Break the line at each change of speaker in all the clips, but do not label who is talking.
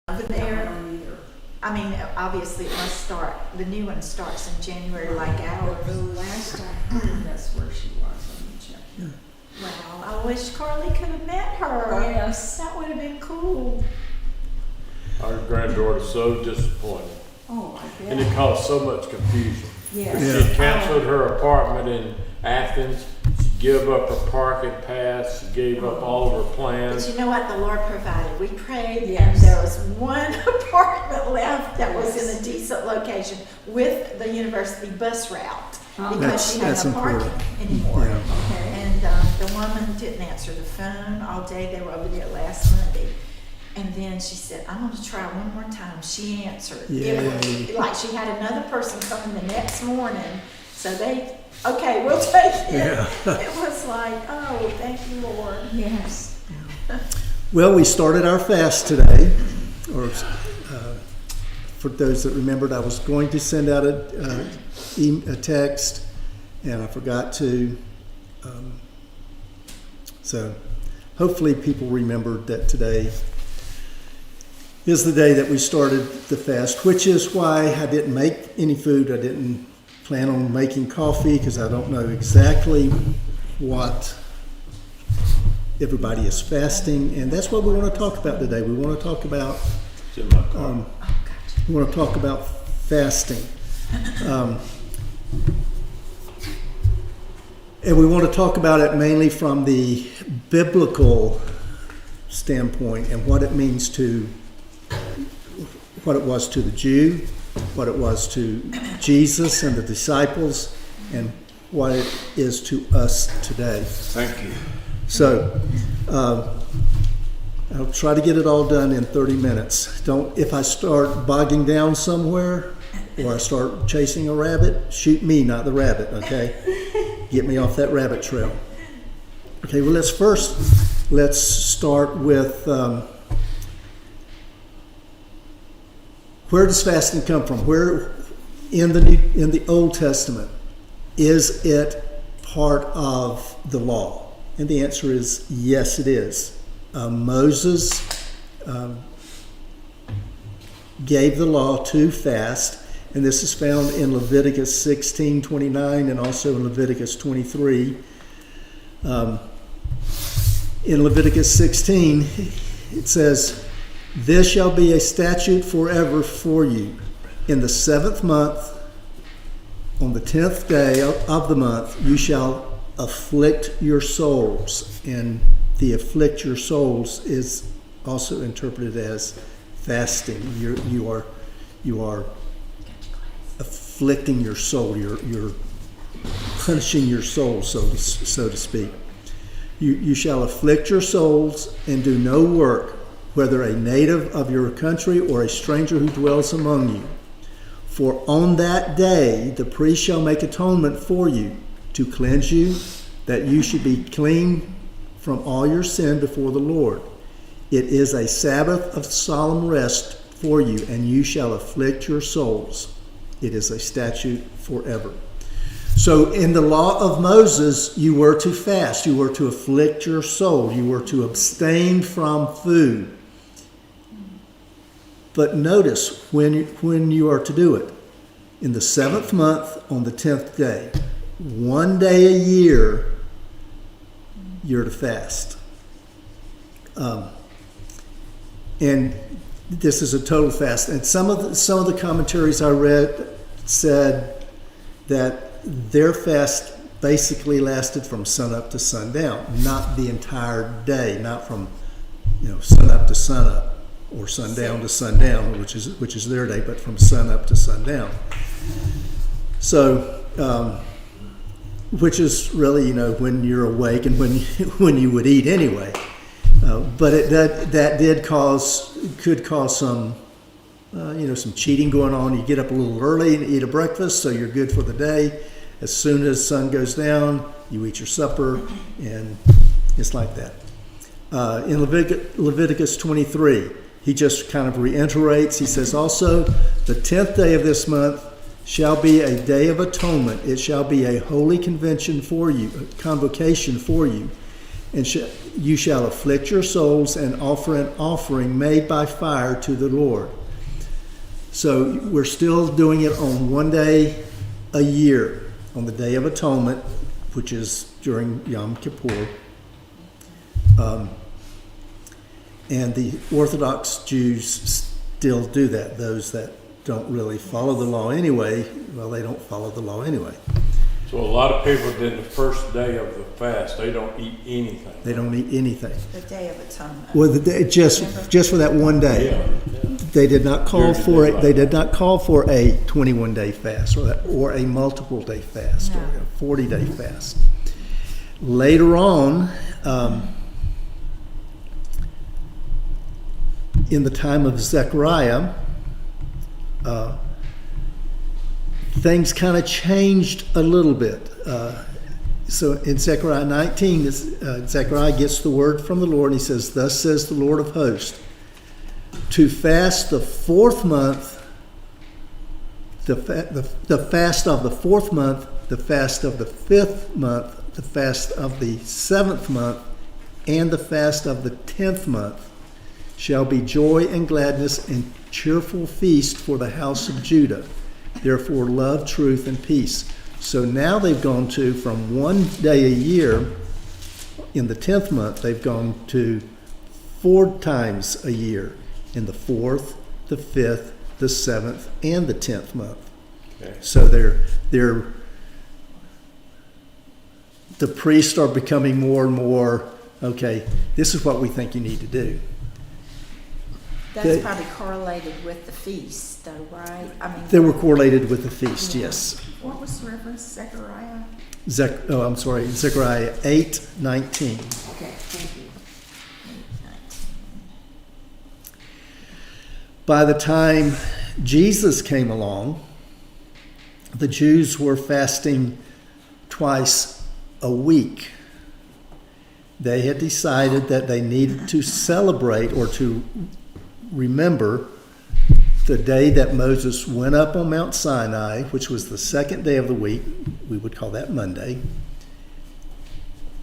But I mean, obviously it must start, the new one starts in January like ours.
The last I heard, that's where she was on the check.
Yeah.
Well, I wish Carly could have met her.
Yes.
That would have been cool.
Our granddaughter's so disappointed,
Oh, I
and it
bet.
caused so much confusion.
Yes.
She canceled her apartment in Athens, she gave up her parking pass, she gave up all of her
But
plans.
you know what? The Lord provided. We prayed, and
Yes.
there was one apartment left that was in a decent location with the university bus route because she had
That's
no parking
important.
anymore.
Yeah.
Okay.
And the woman didn't answer the phone all day. They were over there last Monday. And then she said, I'm going to try one more time. She answered. It was like she had another person coming the next morning. So they, okay, we'll take it.
Yeah.
It was like, oh, thank you, Lord.
Yes.
Well, we started our fast today, or for those that remembered, I was going to send out a text, and I forgot to. So hopefully people remembered that today is the day that we started the fast, which is why I didn't make any food. I didn't plan on making coffee because I don't know exactly what everybody is fasting, and that's what we want to talk about today. We want to talk about
It's in my car.
we want to talk about fasting, and we want to talk about it mainly from the biblical standpoint and what it means to what it was to the Jew, what it was to Jesus and the disciples, and what it is to us today.
Thank you.
So, I'll try to get it all done in 30 minutes. If I start bogging down somewhere or I start chasing a rabbit, shoot me, not the rabbit, okay? Get me off that rabbit trail. Okay, well, let's start with where does fasting come from? Where in the Old Testament is it part of the law? And the answer is yes, it is. Moses gave the law to fast, and this is found in Leviticus 16:29 and also in Leviticus 23. In Leviticus 16, it says, "This shall be a statute forever for you. In the 7th month, on the 10th day of the month, you shall afflict your souls." And the afflict your souls is also interpreted as fasting. You are afflicting your soul. You're punishing your soul, so to speak. You shall afflict your souls and do no work, whether a native of your country or a stranger who dwells among you. For on that day the priest shall make atonement for you to cleanse you, that you should be clean from all your sin before the Lord. It is a Sabbath of solemn rest for you, and you shall afflict your souls. It is a statute forever. So in the law of Moses, you were to fast. You were to afflict your soul. You were to abstain from food. But notice when you are to do it. In the 7th month, on the 10th day. One day a year, you're to fast. And this is a total fast. And some of the commentaries I read said that their fast basically lasted from sunup to sundown, not the entire day, not from sunup to sunup or sundown to sundown, which is their day, but from sunup to sundown. So, which is really when you're awake and when you would eat anyway. But that could cause some some cheating going on. You get up a little early and eat a breakfast, so you're good for the day. As soon as the sun goes down, you eat your supper, and it's like that. In Leviticus 23, he just kind of reiterates. He says, also, the 10th day of this month shall be a day of atonement. It shall be a holy convocation for you. and you shall afflict your souls and offer an offering made by fire to the Lord. So we're still doing it on one day a year, on the Day of Atonement, which is during Yom Kippur. And the Orthodox Jews still do that. Those that don't really follow the law anyway, well, they don't follow the law anyway.
So a lot of people did the first day of the fast, they don't eat anything.
They don't eat anything.
The Day of Atonement.
Well, just for that one day.
Yeah.
They did not call
Here's
for
the
it.
deadline.
They did not call for a 21-day fast or a multiple day fast
No.
or a 40-day fast. Later on, in the time of Zacarias, things kind of changed a little bit. So in Zechariah 19, Zechariah gets the word from the Lord, and he says, "Thus says the Lord of hosts, to fast the fourth month, the fast of the fourth month, the fast of the fifth month, the fast of the seventh month, and the fast of the 10th month shall be joy and gladness and cheerful feast for the house of Judah. Therefore love, truth, and peace." So now they've gone to, from one day a year in the 10th month, they've gone to 4 times a year in the 4th, the 5th, the 7th, and the 10th month.
Okay.
So the priests are becoming more and more, okay, this is what we think you need to do.
That's probably correlated with the feast, though, right? I mean,
They were correlated with the feast, yes.
What was the reference, Zechariah?
Zechariah 8:19.
Okay, thank you.
By the time Jesus came along, the Jews were fasting twice a week. They had decided that they needed to celebrate or to remember the day that Moses went up on Mount Sinai, which was the second day of the week. We would call that Monday.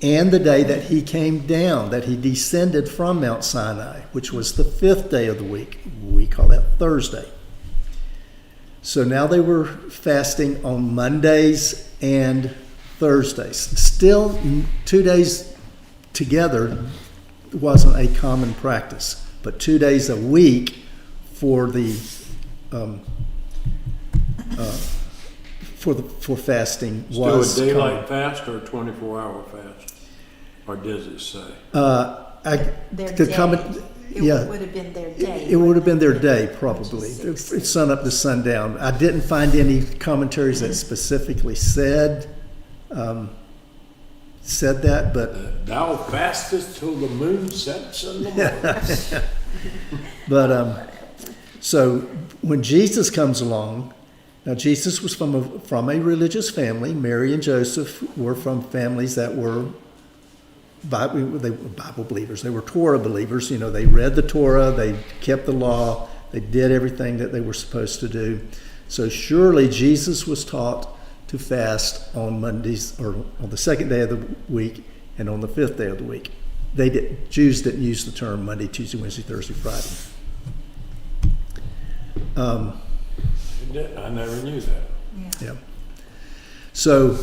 And the day that he came down, that he descended from Mount Sinai, which was the 5th day of the week. We call that Thursday. So now they were fasting on Mondays and Thursdays. Still, 2 days together wasn't a common practice, but 2 days a week for the for fasting was
Still a daylight
common.
fast or a 24-hour fast? Or does it say?
their
the
day.
common,
It
yeah,
would have been their day.
it would have been their day probably. It's sun up to sundown. I didn't find any commentaries that specifically said that, but
Thou fastest till the moon sets in the morning.
But so when Jesus comes along, now Jesus was from a religious family. Mary and Joseph were from families that were Bible believers. They were Torah believers. You know, they read the Torah, they kept the law, they did everything that they were supposed to do. So surely Jesus was taught to fast on Mondays, or on the second day of the week and on the 5th day of the week. Jews didn't use the term Monday, Tuesday, Wednesday, Thursday, Friday.
I never knew that.
Yeah. So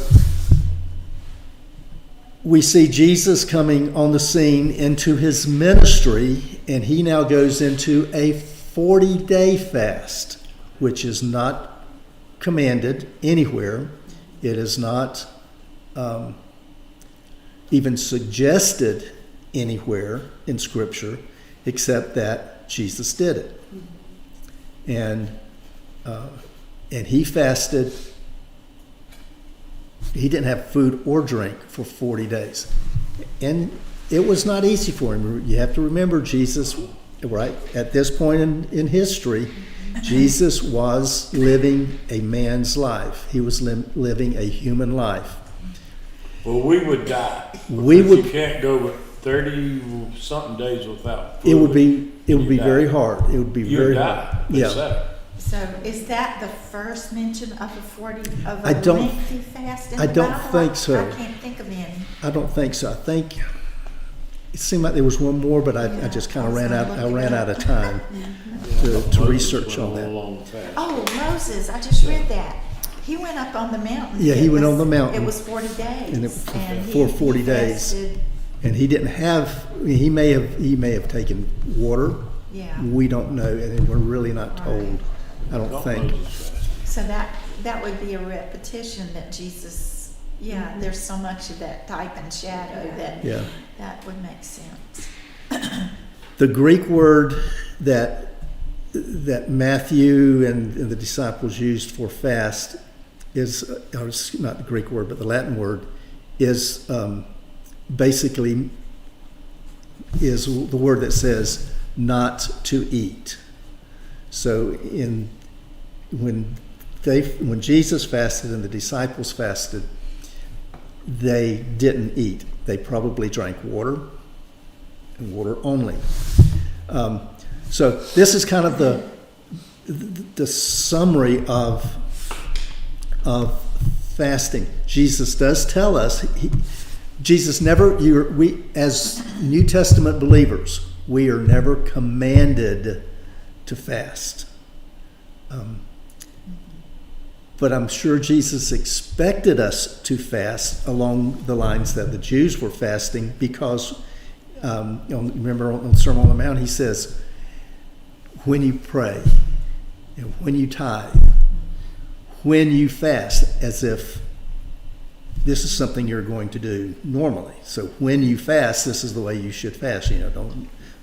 we see Jesus coming on the scene into his ministry, and he now goes into a 40-day fast, which is not commanded anywhere. It is not even suggested anywhere in Scripture, except that Jesus did it. And he fasted. He didn't have food or drink for 40 days. And it was not easy for him. You have to remember, Jesus, right, at this point in history, Jesus was living a man's life. He was living a human life.
Well, we would die.
We
Because
would-
You can't go with 30-something days without food.
It would be
You die.
very hard. It would be
You
very
die.
hard.
They
Yeah.
say.
So is that the first mention of a
I don't-
lengthy fast in
I
the
don't
Bible?
think so.
I can't think of any.
I don't think so. I think it seemed like there was one more, but I just kind of ran out of time to research on that.
Oh, Moses, I just read that. He went up on the mountain.
Yeah, he went on the mountain.
It was 40 days.
And for 40 days.
fasted.
And he didn't have, he may have taken water.
Yeah.
We don't know, and we're really not told, I don't think.
So that would be a repetition that Jesus, there's so much of that type and shadow that would make sense.
The Greek word that Matthew and the disciples used for fast is, or it's not the Greek word, but the Latin word is basically is the word that says not to eat. So when Jesus fasted and the disciples fasted, they didn't eat. They probably drank water and water only. So this is kind of the summary of fasting. Jesus does tell us. We as New Testament believers, we are never commanded to fast. But I'm sure Jesus expected us to fast along the lines that the Jews were fasting, because remember on the Sermon on the Mount, he says, when you pray and when you tithe, when you fast, as if this is something you're going to do normally. So when you fast, this is the way you should fast.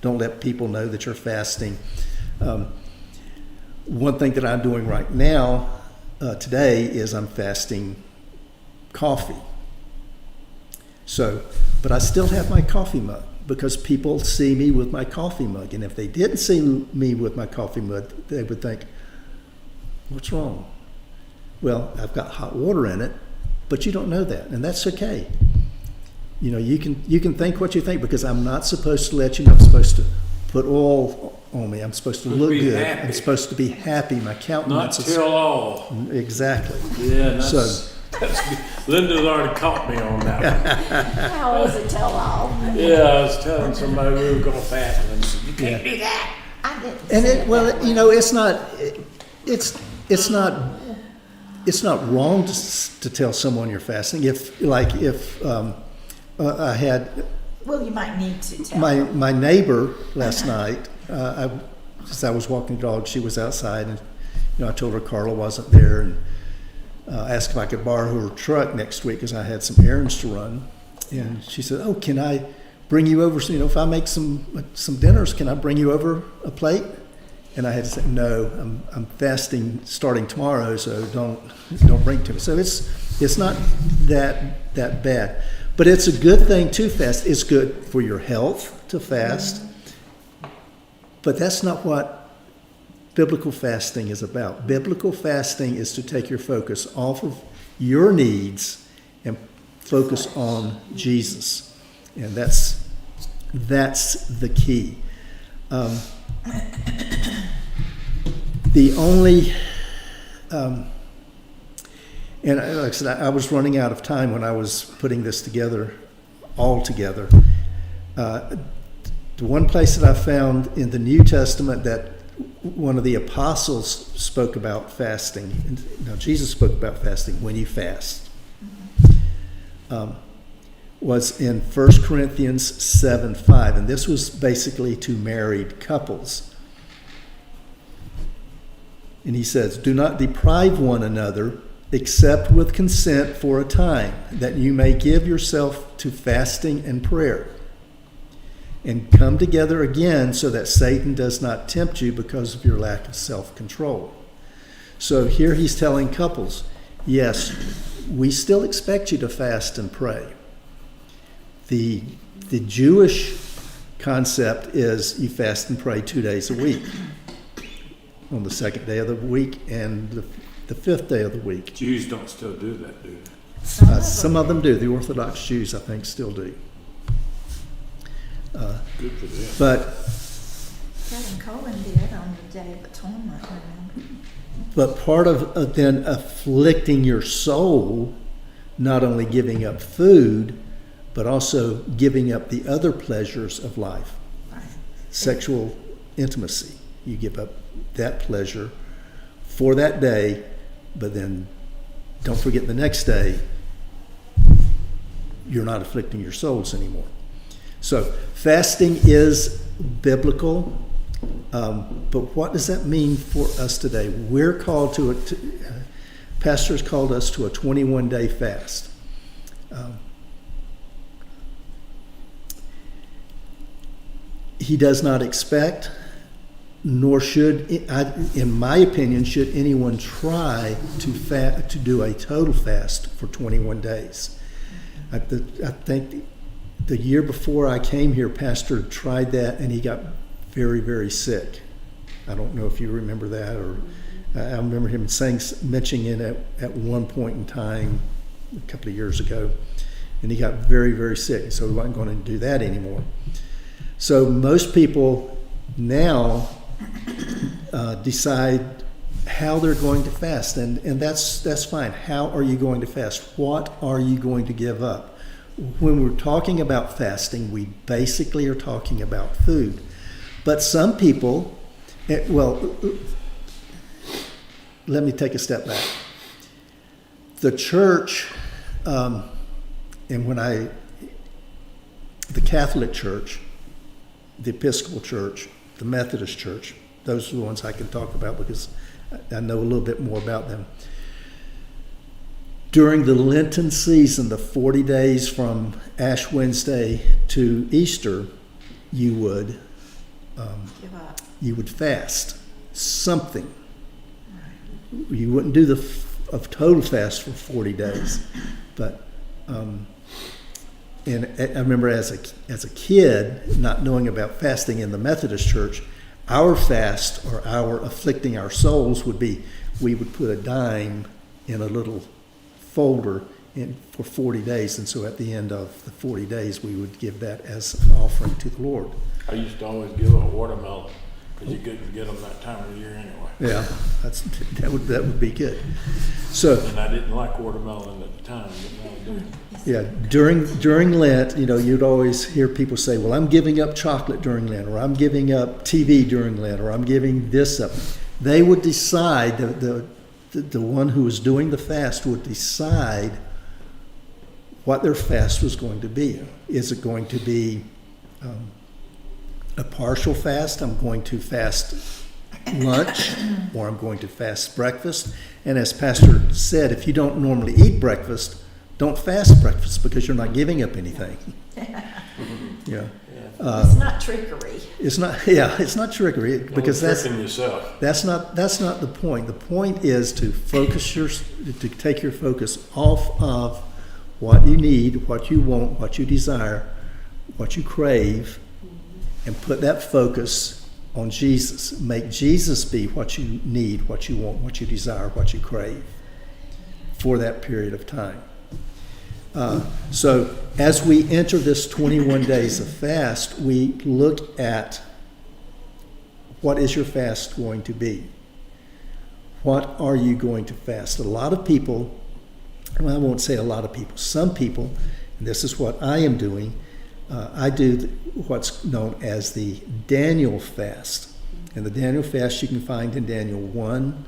Don't let people know that you're fasting. One thing that I'm doing right now today is I'm fasting coffee. So, but I still have my coffee mug, because people see me with my coffee mug. And if they didn't see me with my coffee mug, they would think, what's wrong? Well, I've got hot water in it, but you don't know that, and that's okay. You can think what you think, because I'm not supposed to let you know. I'm supposed to put oil on me. I'm supposed to look good.
Happy.
I'm supposed to be happy. My countenance
Not tell all.
Exactly.
Yeah,
that's
Linda's already caught me on that.
How is it tell all?
Yeah, I was telling somebody we were going to fast, and they said, you can't do that.
I didn't
And
say
it's not wrong to tell someone you're fasting. If I had
well, you might need to tell.
my neighbor last night, as I was walking the dog, she was outside, and I told her Carla wasn't there, and asked if I could borrow her truck next week because I had some errands to run. And she said, "Oh, can I bring you over? If I make some dinners, can I bring you over a plate?" And I had to say, "No, I'm fasting starting tomorrow, so don't bring it to me." So it's not that bad, but it's a good thing to fast. It's good for your health to fast, but that's not what biblical fasting is about. Biblical fasting is to take your focus off of your needs and focus on Jesus, and that's the key. The only, and like I said, I was running out of time when I was putting this all together. The one place that I found in the New Testament that one of the apostles spoke about fasting, now Jesus spoke about fasting when you fast, was in 1 Corinthians 7:5, and this was basically to married couples. And he says, "Do not deprive one another, except with consent for a time, that you may give yourself to fasting and prayer, and come together again so that Satan does not tempt you because of your lack of self-control." So here he's telling couples, yes, we still expect you to fast and pray. The Jewish concept is you fast and pray 2 days a week, on the second day of the week and the fifth day of the week.
Jews don't still do that, do they?
Some of them do. The Orthodox Jews, I think, still do.
Good for them.
But
Kevin Cohen did on the Day of Atonement, remember?
But part of then afflicting your soul, not only giving up food, but also giving up the other pleasures of life.
Right.
Sexual intimacy. You give up that pleasure for that day, but then don't forget the next day, you're not afflicting your souls anymore. So fasting is biblical, but what does that mean for us today? We're called to it. Pastors called us to a 21-day fast. He does not expect, nor should, in my opinion, should anyone try to do a total fast for 21 days. I think the year before I came here, Pastor tried that, and he got very, very sick. I don't know if you remember that, or I remember him mentioning it at one point in time a couple of years ago, and he got very, very sick, so we weren't going to do that anymore. So most people now decide how they're going to fast, and that's fine. How are you going to fast? What are you going to give up? When we're talking about fasting, we basically are talking about food. But some people, well, let me take a step back. The church, the Catholic Church, the Episcopal Church, the Methodist Church, those are the ones I can talk about because I know a little bit more about them. During the Lenten season, the 40 days from Ash Wednesday to Easter, you would fast something. You wouldn't do the total fast for 40 days, but and I remember as a kid not knowing about fasting in the Methodist Church, our fast or our afflicting our souls would be we would put a dime in a little folder for 40 days, and so at the end of the 40 days we would give that as an offering to the Lord.
I used to always give a watermelon because you couldn't get them that time of the year anyway.
Yeah, that would be good. So,
and I didn't like watermelon at the time, but now I do.
Yeah, during Lent, you'd always hear people say, "Well, I'm giving up chocolate during Lent, or I'm giving up TV during Lent, or I'm giving this up." They would decide, the one who was doing the fast would decide what their fast was going to be. Is it going to be a partial fast? I'm going to fast lunch, or I'm going to fast breakfast. And as Pastor said, if you don't normally eat breakfast, don't fast breakfast because you're not giving up anything. Yeah.
It's not trickery.
It's not trickery because
tricking yourself.
That's not the point. The point is to to take your focus off of what you need, what you want, what you desire, what you crave, and put that focus on Jesus. Make Jesus be what you need, what you want, what you desire, what you crave for that period of time. So as we enter this 21 days of fast, we look at what is your fast going to be? What are you going to fast? A lot of people, well, I won't say a lot of people, some people, and this is what I am doing, I do what's known as the Daniel fast. And the Daniel fast you can find in Daniel 1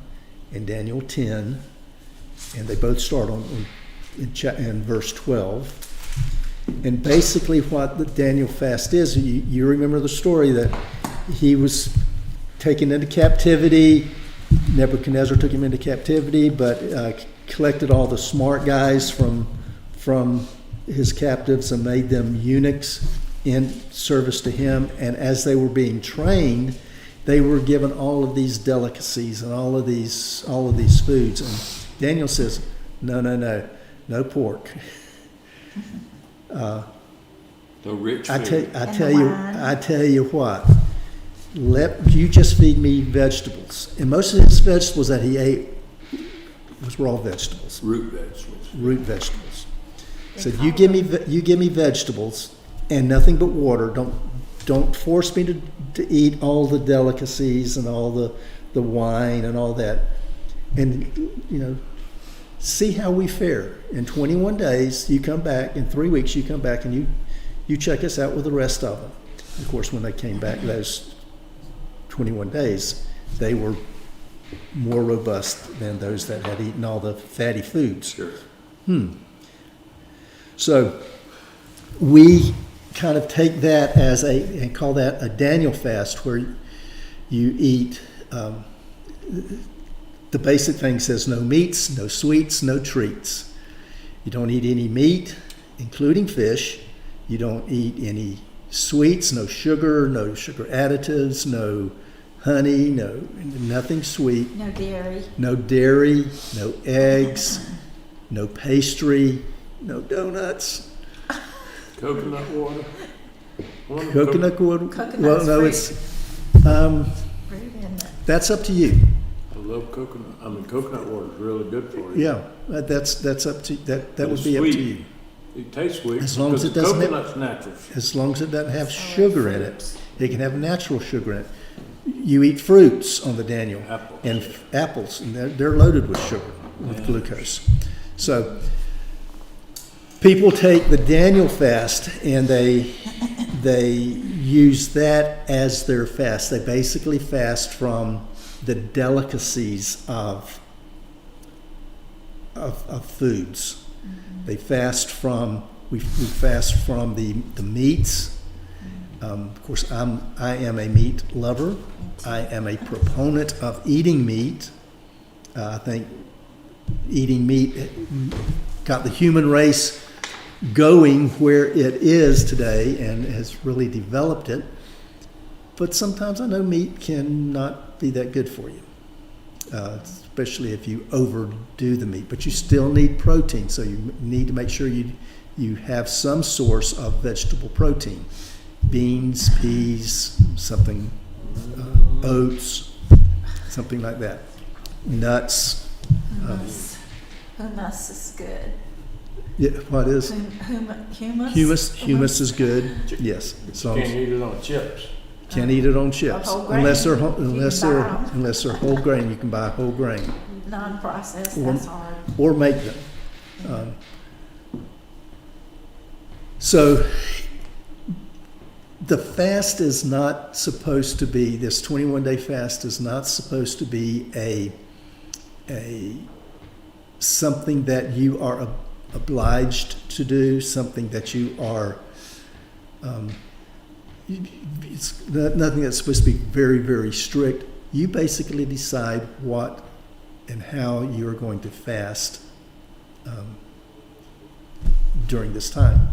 and Daniel 10, and they both start in verse 12. And basically what the Daniel fast is, you remember the story that he was taken into captivity. Nebuchadnezzar took him into captivity, but collected all the smart guys from his captives and made them eunuchs in service to him. And as they were being trained, they were given all of these delicacies and all of these foods. And Daniel says, no pork.
The rich food.
I tell you what. You just feed me vegetables, and most of his vegetables that he ate was raw vegetables,
root vegetables.
Said, you give me vegetables and nothing but water. Don't force me to eat all the delicacies and all the wine and all that. And see how we fare. In 21 days, you come back. In 3 weeks, you come back and you check us out with the rest of them. Of course, when they came back those 21 days, they were more robust than those that had eaten all the fatty foods.
Sure.
So we kind of take that as and call that a Daniel fast, where you eat, the basic thing says no meats, no sweets, no treats. You don't eat any meat, including fish. You don't eat any sweets, no sugar additives, no honey, nothing sweet.
No dairy.
No dairy, no eggs, no pastry, no donuts.
Coconut water.
Coconut water?
Coconut's
Well, no,
fruit.
it's,
Fruit in it.
that's up to you.
I love coconut. I mean, coconut water is really good for you.
Yeah, that's up to, that
But
would
it's
be up to
sweet.
you.
It tastes sweet.
As long as
because
it doesn't have-
coconut's natural.
As long as it doesn't have
So
sugar in it.
fruits.
It can have natural sugar in it. You eat fruits on the Daniel.
Apples.
And apples, and they're loaded with sugar, with glucose. So people take the Daniel fast and they use that as their fast. They basically fast from the delicacies of foods. They fast from we fast from the meats. Of course, I am a meat lover. I am a proponent of eating meat. I think eating meat got the human race going where it is today and has really developed it. But sometimes I know meat cannot be that good for you, especially if you overdo the meat. But you still need protein, so you need to make sure you have some source of vegetable protein. Beans, peas, something, oats, something like that. Nuts.
Hummus is good.
Yeah, what is?
Humus?
Humus is good. Yes. As long
Can't
as
eat it on chips.
can't eat it on chips
whole grain.
unless they're
You can buy 'em.
unless they're whole grain. You can buy whole grain
Non-processed,
Or-
that's hard.
or make them. So the fast is not supposed to be, this 21-day fast is not supposed to be a something that you are obliged to do, something that you are, it's nothing that's supposed to be very, very strict. You basically decide what and how you're going to fast during this time.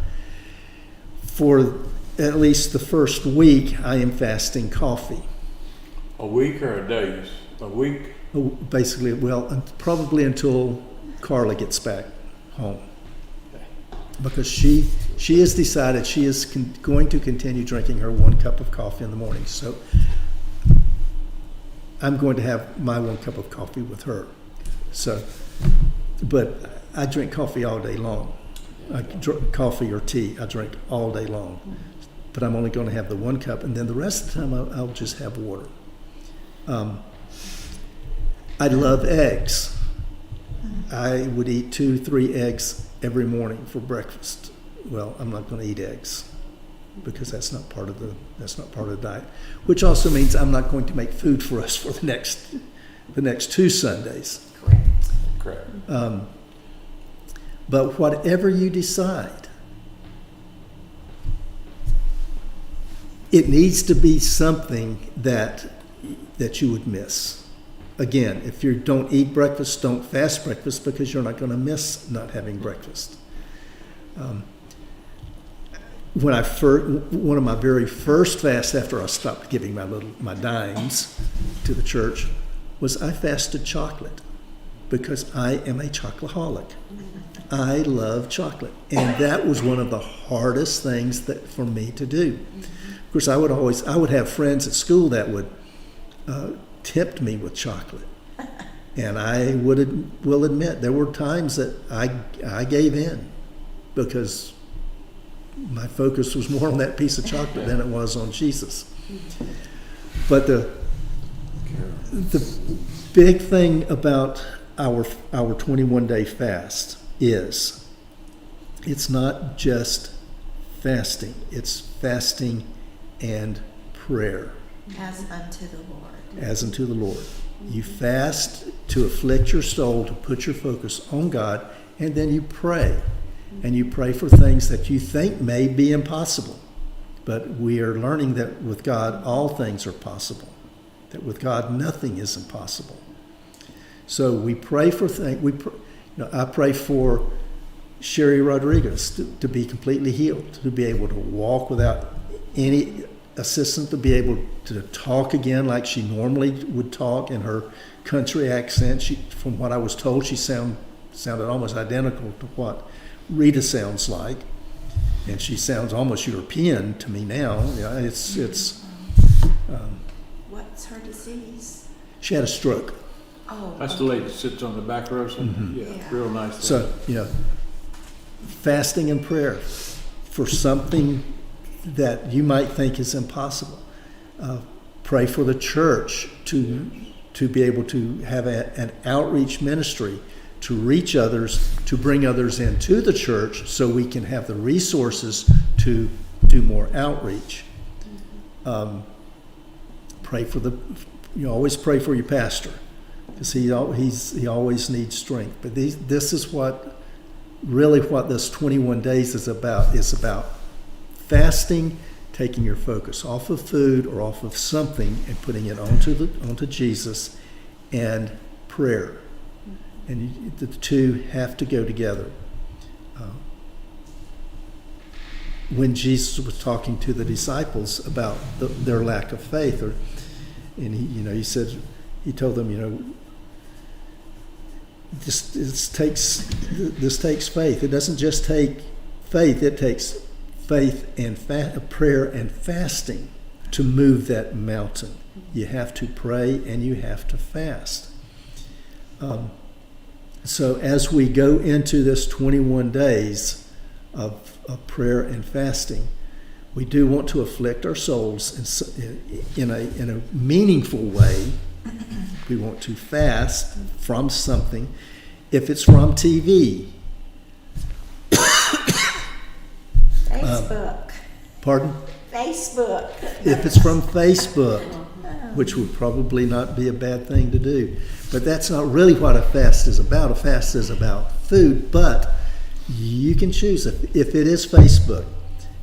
For at least the first week, I am fasting coffee.
A week or a day? A week?
Basically, well, probably until Carla gets back home. Because she has decided she is going to continue drinking her 1 cup of coffee in the morning. So I'm going to have my 1 cup of coffee with her. So, but I drink coffee all day long. Coffee or tea, I drink all day long. But I'm only going to have the 1 cup, and then the rest of the time I'll just have water. I love eggs. I would eat 2-3 eggs every morning for breakfast. Well, I'm not going to eat eggs because that's not part of the diet. Which also means I'm not going to make food for us for the next 2 Sundays.
Correct.
Correct.
But whatever you decide, it needs to be something that you would miss. Again, if you don't eat breakfast, don't fast breakfast because you're not going to miss not having breakfast. One of my very first fasts after I stopped giving my dimes to the church was I fasted chocolate because I am a chocoholic. I love chocolate, and that was one of the hardest things for me to do. Of course, I would have friends at school that would tempt me with chocolate, and I will admit there were times that I gave in because my focus was more on that piece of chocolate than it was on Jesus. But the big thing about our 21-day fast is. It's not just fasting. It's fasting and prayer.
As unto the Lord.
As unto the Lord. You fast to afflict your soul, to put your focus on God, and then you pray. And you pray for things that you think may be impossible. But we are learning that with God, all things are possible. That with God, nothing is impossible. So we pray for things. I pray for Sherry Rodriguez to be completely healed, to be able to walk without any assistance, to be able to talk again like she normally would talk in her country accent. From what I was told, she sounded almost identical to what Rita sounds like, and she sounds almost European to me now. Yeah,
What's her disease?
She had a stroke.
Oh,
That's the lady that sits on the back row. Yeah, real nice.
So, fasting and prayer for something that you might think is impossible. Pray for the church to be able to have an outreach ministry, to reach others, to bring others into the church so we can have the resources to do more outreach. Pray for always pray for your pastor, because he always needs strength. But this is what this 21 days is about. It's about fasting, taking your focus off of food or off of something and putting it onto Jesus, and prayer. And the two have to go together. When Jesus was talking to the disciples about their lack of faith, he told them, this takes faith. It doesn't just take faith; it takes faith and prayer and fasting to move that mountain. You have to pray and you have to fast. So as we go into this 21 days of prayer and fasting, we do want to afflict our souls in a meaningful way. We want to fast from something. If it's from TV.
Facebook.
Pardon?
Facebook.
If it's from Facebook, which would probably not be a bad thing to do. But that's not really what a fast is about. A fast is about food, but you can choose if it is Facebook.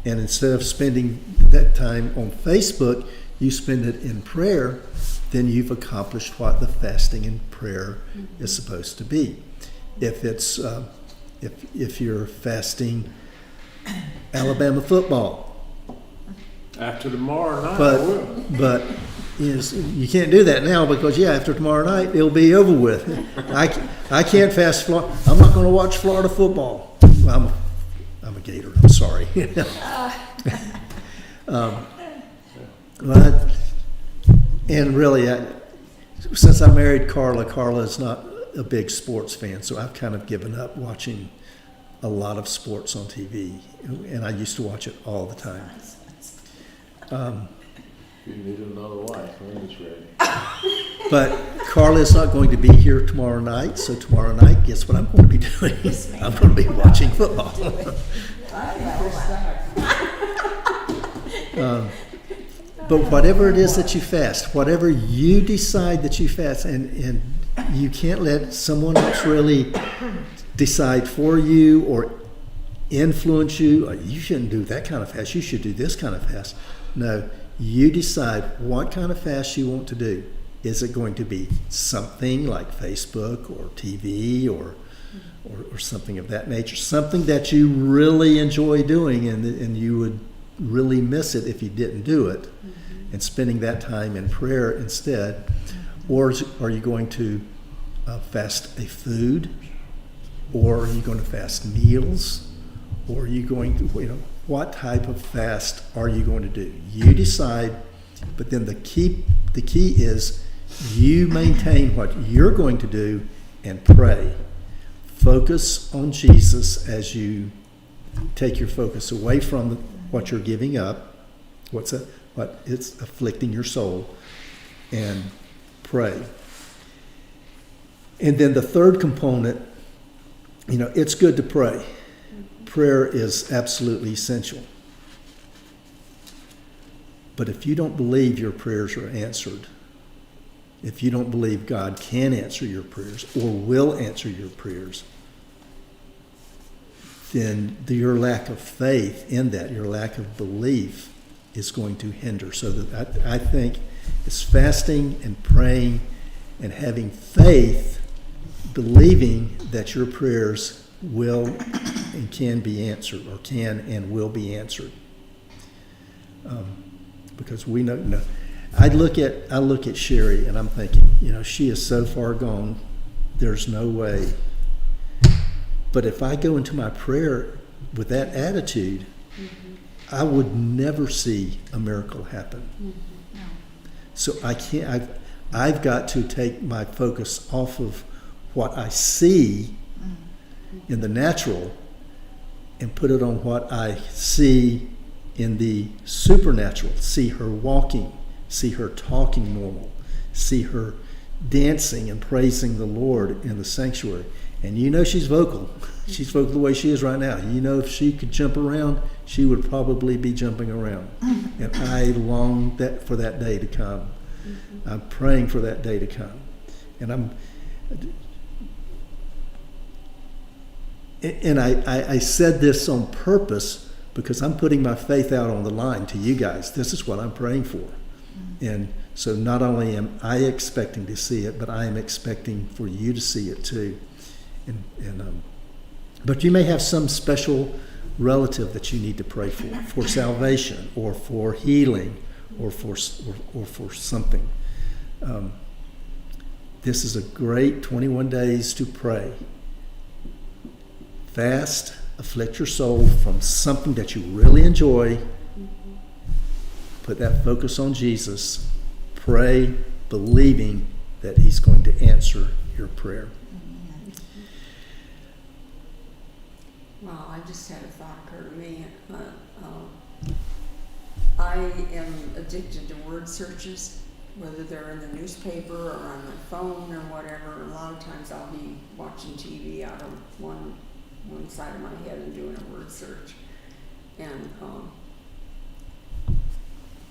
And instead of spending that time on Facebook, you spend it in prayer, then you've accomplished what the fasting and prayer is supposed to be. If it's if you're fasting Alabama football,
after tomorrow night, I will.
but you can't do that now because after tomorrow night it'll be over with. I can't fast Florida. I'm not going to watch Florida football. I'm a Gator. I'm sorry. And really, since I married Carla is not a big sports fan, so I've kind of given up watching a lot of sports on TV, and I used to watch it all the time.
You need another wife when it's ready.
But Carla is not going to be here tomorrow night, so tomorrow night, guess what I'm going to be doing? I'm going to be watching football. But whatever it is that you fast, whatever you decide that you fast, and you can't let someone else really decide for you or influence you. You shouldn't do that kind of fast. You should do this kind of fast. No, you decide what kind of fast you want to do. Is it going to be something like Facebook or TV or something of that nature? Something that you really enjoy doing and you would really miss it if you didn't do it, and spending that time in prayer instead? Or are you going to fast a food? Or are you going to fast meals? Or are you going to, what type of fast are you going to do? You decide, but then the key is you maintain what you're going to do and pray. Focus on Jesus as you take your focus away from what you're giving up, what it's afflicting your soul, and pray. And then the third component, it's good to pray. Prayer is absolutely essential. But if you don't believe your prayers are answered, if you don't believe God can answer your prayers or will answer your prayers, then your lack of faith in that, your lack of belief is going to hinder. So that I think it's fasting and praying and having faith, believing that your prayers will and can be answered, or can and will be answered. Because we know, I look at Sherry and I'm thinking, she is so far gone, there's no way. But if I go into my prayer with that attitude, I would never see a miracle happen. So I've got to take my focus off of what I see in the natural and put it on what I see in the supernatural. See her walking, see her talking normal, see her dancing and praising the Lord in the sanctuary. And she's vocal. She's vocal the way she is right now. If she could jump around, she would probably be jumping around. And I long for that day to come. I'm praying for that day to come. And I said this on purpose because I'm putting my faith out on the line to you guys. This is what I'm praying for. And so not only am I expecting to see it, but I am expecting for you to see it too. But you may have some special relative that you need to pray for salvation or for healing or for something. This is a great 21 days to pray. Fast, afflict your soul from something that you really enjoy. Put that focus on Jesus. Pray, believing that he's going to answer your prayer.
Well, I just had a thought occur to me. I am addicted to word searches, whether they're in the newspaper or on my phone or whatever. A lot of times I'll be watching TV out of one side of my head and doing a word search. And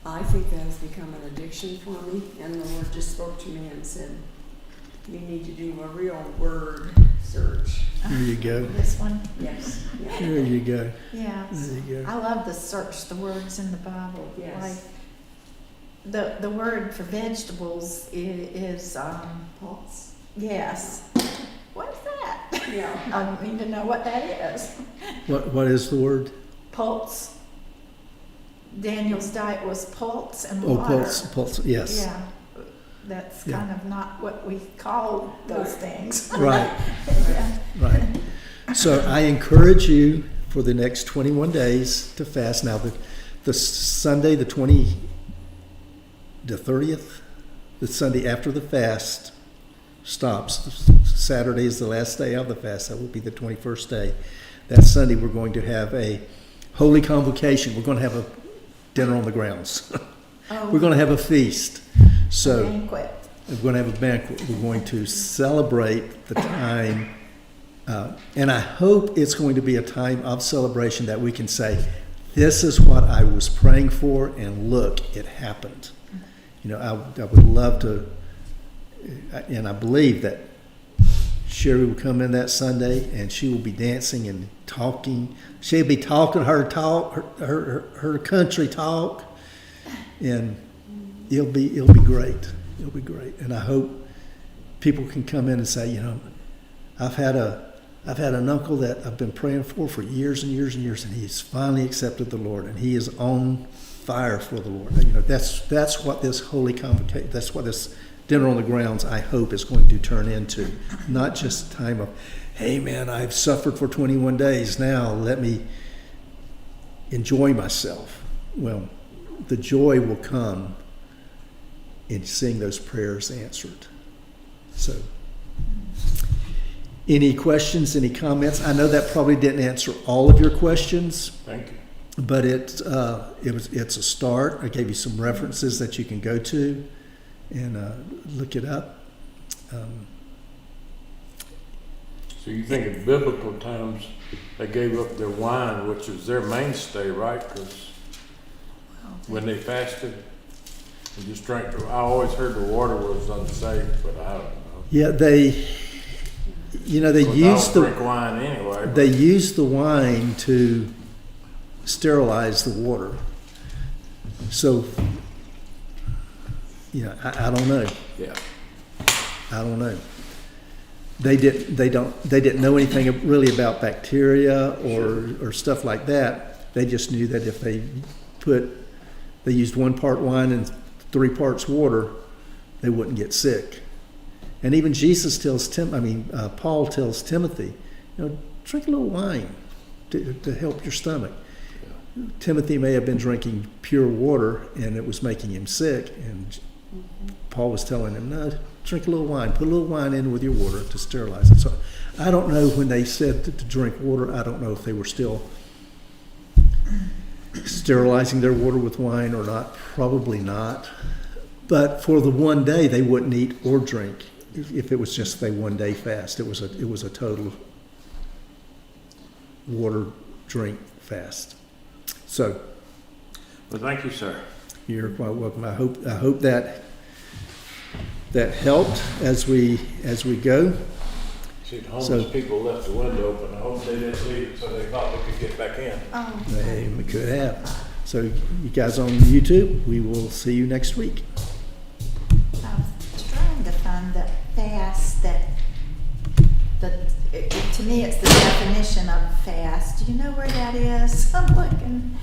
I think that has become an addiction for me. And the Lord just spoke to me and said, you need to do a real word search.
There you go.
This one?
Yes. Yeah.
There you go.
Yeah.
There you go.
I love the search the words in the Bible.
Yes.
Like the word for vegetables is
Pulse.
yes. What's that?
Yeah.
I need to know what that is.
What is the word?
Pulse. Daniel's diet was pulse and
Oh,
water.
pulse. Yes.
Yeah. That's
Yeah.
kind of not what we call those things.
Right.
Yeah.
Right. So I encourage you for the next 21 days to fast. Now, the Sunday, the 30th, the Sunday after the fast stops. Saturday is the last day of the fast. That will be the 21st day. That Sunday, we're going to have a holy convocation. We're going to have a dinner on the grounds.
Oh,
We're going to have a feast. So
banquet.
we're going to have a banquet. We're going to celebrate the time. And I hope it's going to be a time of celebration that we can say, this is what I was praying for, and look, it happened. I would love to, and I believe that Sherry will come in that Sunday and she will be dancing and talking. She'll be talking her country talk, and it'll be great. It'll be great. And I hope people can come in and say, I've had an uncle that I've been praying for years and years and years, and he's finally accepted the Lord, and he is on fire for the Lord. That's what this holy convocation, that's what this dinner on the grounds, I hope, is going to turn into. Not just a time of, hey man, I've suffered for 21 days, now let me enjoy myself. Well, the joy will come in seeing those prayers answered. So, any questions, any comments? I know that probably didn't answer all of your questions.
Thank you.
But it's a start. I gave you some references that you can go to and look it up.
So you think in biblical times, they gave up their wine, which was their mainstay, right? Because when they fasted, they just drank. I always heard the water was unsafe, but I don't know.
Yeah, they used
I don't drink wine anyway.
they used the wine to sterilize the water. So, yeah, I don't know.
Yeah.
I don't know. They didn't know anything really about bacteria or stuff like that. They just knew that if they used 1 part wine and 3 parts water, they wouldn't get sick. And even Jesus tells Paul tells Timothy, drink a little wine to help your stomach. Yeah. Timothy may have been drinking pure water and it was making him sick, and Paul was telling him, no, drink a little wine, put a little wine in with your water to sterilize it. So I don't know, when they said to drink water, I don't know if they were still sterilizing their water with wine or not. Probably not. But for the one day, they wouldn't eat or drink. If it was just a 1 day fast, it was a total water drink fast. So,
Well, thank you, sir.
you're quite welcome. I hope that helped as we go.
See, the homeless people left the window open. I hope they didn't leave it so they thought they could get back in.
Oh,
They could have. So, you guys on YouTube, we will see you next week.
I was trying to find the fast to me it's the definition of fast. Do you know where that is? I'm looking.